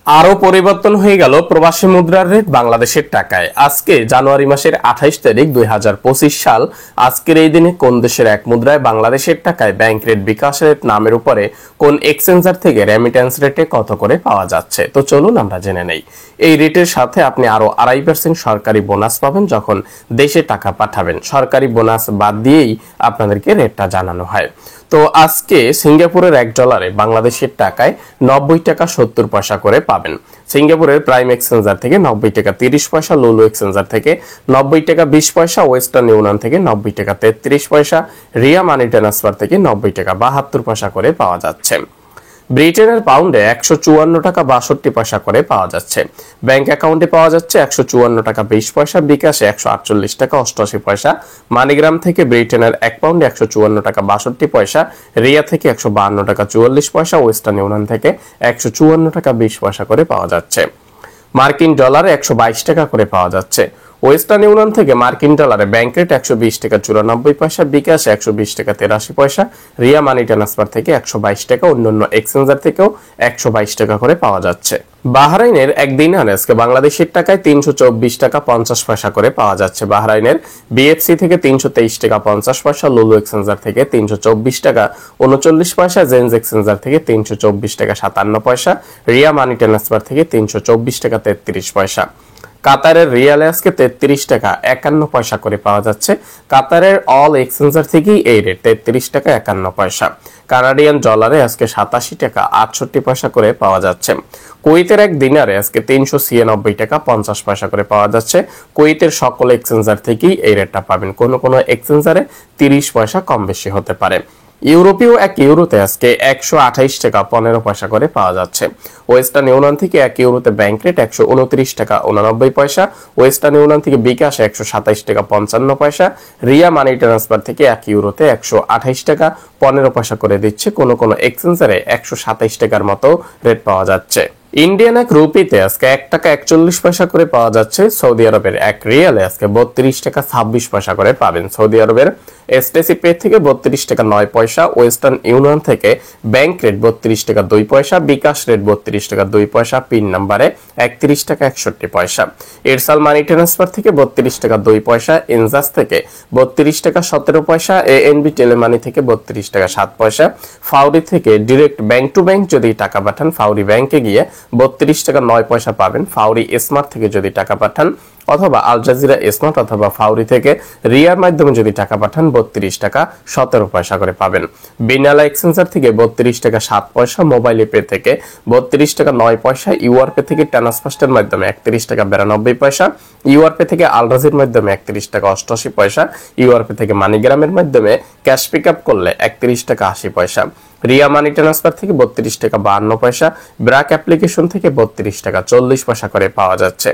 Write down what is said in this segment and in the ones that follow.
আরো পরিবর্তন হয়ে গেল প্রবাসী মুদ্রার রেট বাংলাদেশের টাকায়। আজকে জানুয়ারি মাসের 28 তারিখ 2025 সাল। আজকের এই দিনে কোন দেশের এক মুদ্রায় বাংলাদেশের টাকায় ব্যাংক রেট, বিকাশ রেট নামের উপরে কোন এক্সচেঞ্জার থেকে রেমিটেন্স রেটে কত করে পাওয়া যাচ্ছে, তো চলুন আমরা জেনে নেই। এই রেটের সাথে আপনি আরো 2.5% সরকারি বোনাস পাবেন যখন দেশে টাকা পাঠাবেন। সরকারি বোনাস বাদ দিয়েই আপনাদেরকে রেটটা জানানো হয়। তো আজকে সিঙ্গাপুরের $1 বাংলাদেশের টাকায় 90 টাকা 70 পয়সা করে পাবেন। সিঙ্গাপুরের প্রাইম এক্সচেঞ্জার থেকে 90 টাকা 30 পয়সা, লুলু এক্সচেঞ্জার থেকে 90 টাকা 20 পয়সা, ওয়েস্টার্ন ইউনিয়ন থেকে 90 টাকা 33 পয়সা, রিয়া মানি ট্রান্সফার থেকে 90 টাকা 72 পয়সা করে পাওয়া যাচ্ছে। ব্রিটেনের পাউন্ডে 154 টাকা 62 পয়সা করে পাওয়া যাচ্ছে। ব্যাংক অ্যাকাউন্টে পাওয়া যাচ্ছে 154 টাকা 20 পয়সা, বিকাশে 148 টাকা 88 পয়সা, মানিগ্রাম থেকে ব্রিটেনের 1 পাউন্ডে 154 টাকা 62 পয়সা, রিয়া থেকে 152 টাকা 44 পয়সা, ওয়েস্টার্ন ইউনিয়ন থেকে 154 টাকা 20 পয়সা করে পাওয়া যাচ্ছে। মার্কিন ডলারে 122 টাকা করে পাওয়া যাচ্ছে। ওয়েস্টার্ন ইউনিয়ন থেকে মার্কিন ডলারে ব্যাংক রেট 120 টাকা 94 পয়সা, বিকাশে 120 টাকা 83 পয়সা, রিয়া মানি ট্রান্সফার থেকে 122 টাকা, অন্যান্য এক্সচেঞ্জার থেকেও 122 টাকা করে পাওয়া যাচ্ছে। বাহরাইনের এক দিনার আজকে বাংলাদেশের টাকায় 324 টাকা 50 পয়সা করে পাওয়া যাচ্ছে। বাহরাইনের বিএফসি থেকে 323 টাকা 50 পয়সা, লুলু এক্সচেঞ্জার থেকে 324 টাকা 39 পয়সা, জেন্স এক্সচেঞ্জার থেকে 324 টাকা 57 পয়সা, রিয়া মানি ট্রান্সফার থেকে 324 টাকা 33 পয়সা। কাতারের রিয়ালে আজকে 33 টাকা 51 পয়সা করে পাওয়া যাচ্ছে। কাতারের অল এক্সচেঞ্জার থেকেই এই রেট 33 টাকা 51 পয়সা। কানাডিয়ান ডলারে আজকে 87 টাকা 68 পয়সা করে পাওয়া যাচ্ছে। কুয়েতের এক দিনারে আজকে 396 টাকা 50 পয়সা করে পাওয়া যাচ্ছে। কুয়েতের সকল এক্সচেঞ্জার থেকেই এই রেটটা পাবেন, কোনো কোনো এক্সচেঞ্জারে 30 পয়সা কম বেশি হতে পারে। ইউরোপীয় 1 ইউরোতে আজকে 128 টাকা 15 পয়সা করে পাওয়া যাচ্ছে। ওয়েস্টার্ন ইউনিয়ন থেকে 1 ইউরোতে ব্যাংক রেট 129 টাকা 89 পয়সা, ওয়েস্টার্ন ইউনিয়ন থেকে বিকাশ 127 টাকা 55 পয়সা, রিয়া মানি ট্রান্সফার থেকে 1 ইউরোতে 128 টাকা 15 পয়সা করে দিচ্ছে। কোনো কোনো এক্সচেঞ্জারে 127 টাকার মতো রেট পাওয়া যাচ্ছে। ইন্ডিয়ান এক রুপিতে আজকে 1 টাকা 41 পয়সা করে পাওয়া যাচ্ছে। সৌদি আরবের 1 রিয়ালে আজকে 32 টাকা 26 পয়সা করে পাবেন। সৌদি আরবের এসটিসি পে থেকে 32 টাকা 9 পয়সা, ওয়েস্টার্ন ইউনিয়ন থেকে ব্যাংক রেট 32 টাকা 2 পয়সা, বিকাশ রেট 32 টাকা 2 পয়সা, পিন নাম্বারে 31 টাকা 61 পয়সা। এরসাল মানি ট্রান্সফার থেকে 32 টাকা 2 পয়সা, এনজাস থেকে 32 টাকা 17 পয়সা, এএনবি টেলিমানি থেকে 32 টাকা 7 পয়সা, ফাউরি থেকে ডিরেক্ট ব্যাংক টু ব্যাংক যদি টাকা পাঠান ফাউরি ব্যাংকে গিয়ে 32 টাকা 9 পয়সা পাবেন। ফাউরি স্মার্ট থেকে যদি টাকা পাঠান অথবা আল জাজিরা স্মার্ট অথবা ফাউরি থেকে রিয়ার মাধ্যমে যদি টাকা পাঠান 32 টাকা 17 পয়সা করে পাবেন। বিনালা এক্সচেঞ্জার থেকে 32 টাকা 7 পয়সা, মোবাইল পে থেকে 32 টাকা 9 পয়সা, ইউআর পে থেকে ট্রান্সফারের মাধ্যমে 31 টাকা 92 পয়সা, ইউআর পে থেকে আল রাজির মাধ্যমে 31 টাকা 88 পয়সা, ইউআর পে থেকে মানিগ্রামের মাধ্যমে ক্যাশ পিকআপ করলে 31 টাকা 80 পয়সা, রিয়া মানি ট্রান্সফার থেকে 32 টাকা 52 পয়সা, ব্রাক অ্যাপ্লিকেশন থেকে 32 টাকা 40 পয়সা করে পাওয়া যাচ্ছে।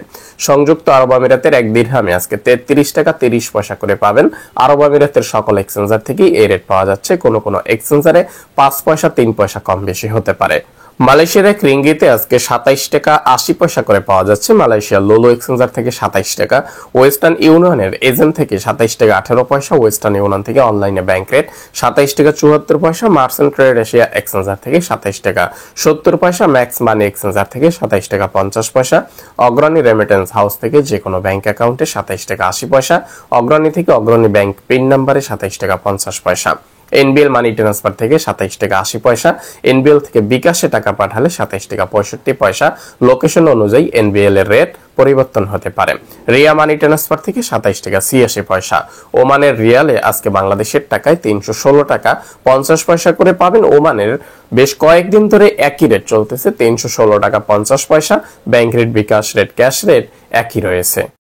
সংযুক্ত আরব আমিরাতের 1 দিরহামে আজকে 33 টাকা 30 পয়সা করে পাবেন। আরব আমিরাতের সকল এক্সচেঞ্জার থেকেই এই রেট পাওয়া যাচ্ছে, কোনো কোনো এক্সচেঞ্জারে 5 পয়সা 3 পয়সা কম বেশি হতে পারে। মালয়েশিয়ার এক রিঙ্গিতে আজকে 27 টাকা 80 পয়সা করে পাওয়া যাচ্ছে। মালয়েশিয়ার লুলু এক্সচেঞ্জার থেকে 27 টাকা, ওয়েস্টার্ন ইউনিয়নের এজেন্ট থেকে 27 টাকা 18 পয়সা, ওয়েস্টার্ন ইউনিয়ন থেকে অনলাইনে ব্যাংক রেট 27 টাকা 74 পয়সা, মার্চেন্ট ট্রেড এশিয়া এক্সচেঞ্জার থেকে 27 টাকা 70 পয়সা, ম্যাক্স মানি এক্সচেঞ্জার থেকে 27 টাকা 50 পয়সা, অগ্রণী রেমিটেন্স হাউস থেকে যে কোনো ব্যাংক অ্যাকাউন্টে 27 টাকা 80 পয়সা, অগ্রণী থেকে অগ্রণী ব্যাংক পিন নাম্বারে 27 টাকা 50 পয়সা, এনবিএল মানি ট্রান্সফার থেকে 27 টাকা 80 পয়সা, এনবিএল থেকে বিকাশে টাকা পাঠালে 27 টাকা 65 পয়সা। লোকেশন অনুযায়ী এনবিএল এর রেট পরিবর্তন হতে পারে। রিয়া মানি ট্রান্সফার থেকে 27 টাকা 86 পয়সা। ওমানের রিয়ালে আজকে বাংলাদেশের টাকায় 316 টাকা 50 পয়সা করে পাবেন। ওমানের বেশ কয়েকদিন ধরে একই রেট চলতেছে, 316 টাকা 50 পয়সা। ব্যাংক রেট, বিকাশ রেট, ক্যাশ রেট একই রয়েছে।